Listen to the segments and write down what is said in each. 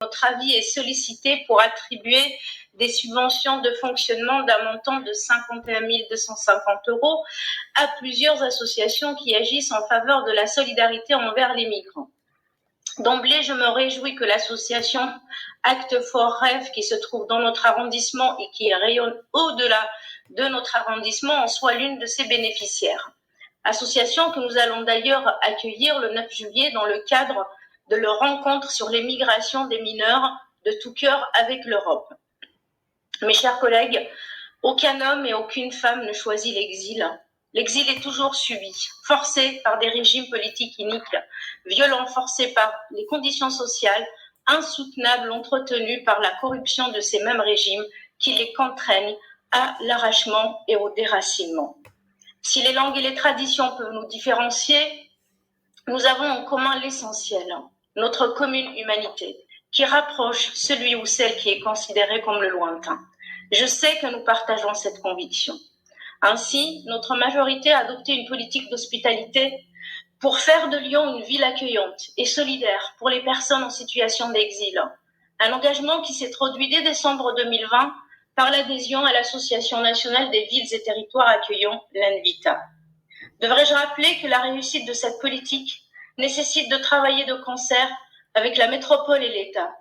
Notre avis est sollicité pour attribuer des subventions de fonctionnement d'un montant de 51 250 € à plusieurs associations qui agissent en faveur de la solidarité envers les migrants. D'emblée, je me réjouis que l'association Acte for Rêve, qui se trouve dans notre arrondissement et qui rayonne au-delà de notre arrondissement, en soit l'une de ses bénéficiaires. Association que nous allons d'ailleurs accueillir le 9 juillet dans le cadre de leur rencontre sur les migrations des mineurs de tout cœur avec l'Europe. Mes chers collègues, aucun homme et aucune femme ne choisit l'exil. L'exil est toujours subi, forcé par des régimes politiques iniques, violent, forcé par les conditions sociales, insoutenables, entretenues par la corruption de ces mêmes régimes qui les contraignent à l'arrachement et au déracinement. Si les langues et les traditions peuvent nous différencier, nous avons en commun l'essentiel, notre commune humanité, qui rapproche celui ou celle qui est considéré comme le lointain. Je sais que nous partageons cette conviction. Ainsi, notre majorité a adopté une politique d'hospitalité pour faire de Lyon une ville accueillante et solidaire pour les personnes en situation d'exil. Un engagement qui s'est traduit dès décembre 2020 par l'adhésion à l'Association nationale des villes et territoires accueillants, l'ANVITA. Devrais-je rappeler que la réussite de cette politique nécessite de travailler de concert avec la métropole et l'État.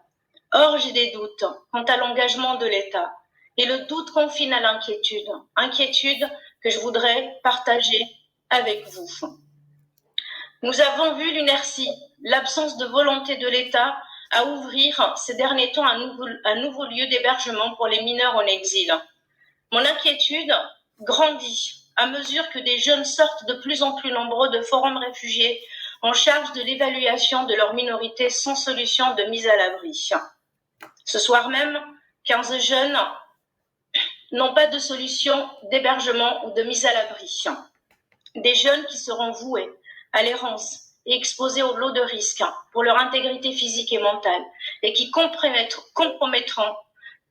Or, j'ai des doutes quant à l'engagement de l'État. Et le doute confine à l'inquiétude, inquiétude que je voudrais partager avec vous. Nous avons vu l'inertie, l'absence de volonté de l'État à ouvrir ces derniers temps un nouveau lieu d'hébergement pour les mineurs en exil. Mon inquiétude grandit à mesure que des jeunes sortent de plus en plus nombreux de forums réfugiés en charge de l'évaluation de leur minorité sans solution de mise à l'abri. Ce soir même, 15 jeunes n'ont pas de solution d'hébergement ou de mise à l'abri. Des jeunes qui seront voués à l'errance et exposés au lot de risques pour leur intégrité physique et mentale et qui compromettront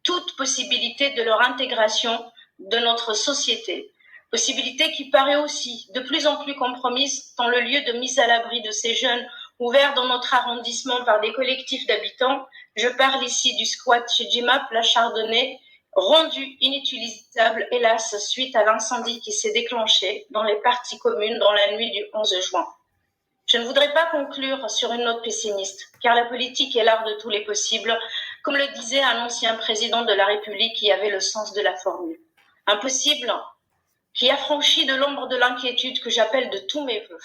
toute possibilité de leur intégration de notre société. Possibilité qui paraît aussi de plus en plus compromise dans le lieu de mise à l'abri de ces jeunes ouvert dans notre arrondissement par des collectifs d'habitants. Je parle ici du squat chez Jimap, la Chardonnay, rendu inutilisable, hélas, suite à l'incendie qui s'est déclenché dans les parties communes dans la nuit du 11 juin. Je ne voudrais pas conclure sur une note pessimiste, car la politique est l'art de tous les possibles, comme le disait un ancien président de la République qui avait le sens de la formule. Impossible qui affranchit de l'ombre de l'inquiétude que j'appelle de tous mes vœux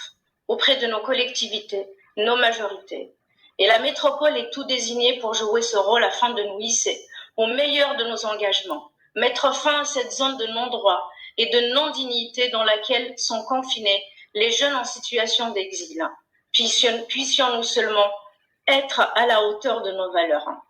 auprès de nos collectivités, nos majorités. Et la métropole est tout désignée pour jouer ce rôle afin de nous hisser au meilleur de nos engagements, mettre fin à cette zone de non-droit et de non-dignité dans laquelle sont confinés les jeunes en situation d'exil. Puissions-nous seulement être à la hauteur de nos valeurs.